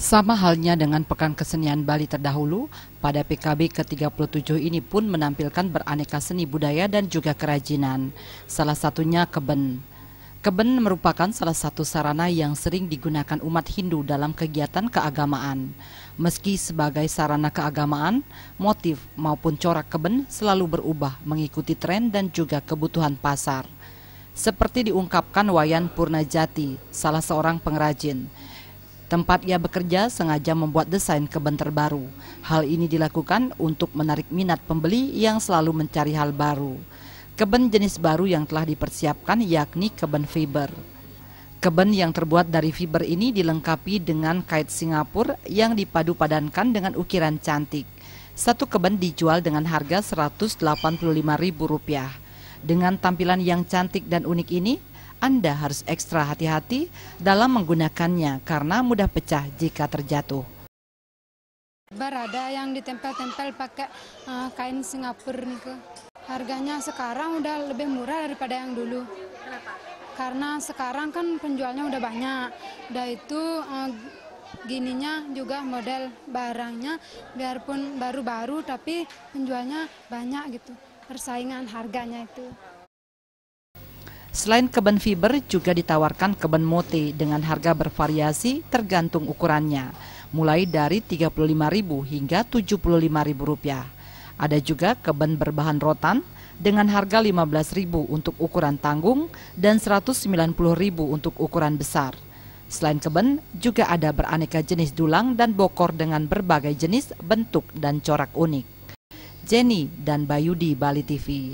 Sama halnya dengan Pekan Kesenian Bali terdahulu, pada PKB ke-37 ini pun menampilkan beraneka seni budaya dan juga kerajinan. Salah satunya keben. Keben merupakan salah satu sarana yang sering digunakan umat Hindu dalam kegiatan keagamaan. Meski sebagai sarana keagamaan, motif maupun corak keben selalu berubah mengikuti tren dan juga kebutuhan pasar. Seperti diungkapkan Wayan Purnajati, salah seorang pengrajin. Tempat ia bekerja sengaja membuat desain keben terbaru. Hal ini dilakukan untuk menarik minat pembeli yang selalu mencari hal baru. Keben jenis baru yang telah dipersiapkan yakni keben fiber. Keben yang terbuat dari fiber ini dilengkapi dengan kait Singapura yang dipadu-padankan dengan ukiran cantik. Satu keben dijual dengan harga Rp185.000. Dengan tampilan yang cantik dan unik ini, Anda harus ekstra hati-hati dalam menggunakannya karena mudah pecah jika terjatuh. Ada yang ditempel-tempel pakai kain Singapura nih ke. Harganya sekarang udah lebih murah daripada yang dulu. Kenapa? Karena sekarang kan penjualnya udah banyak. Udah itu gininya juga model barangnya biarpun baru-baru tapi penjualnya banyak gitu. Persaingan harganya itu. Selain keben fiber juga ditawarkan keben mote dengan harga bervariasi tergantung ukurannya, mulai dari Rp35.000 hingga Rp75.000. Ada juga keben berbahan rotan dengan harga Rp15.000 untuk ukuran tanggung dan Rp190.000 untuk ukuran besar. Selain keben, juga ada beraneka jenis dulang dan bokor dengan berbagai jenis, bentuk, dan corak unik. Jenny dan Bayudi, Bali TV.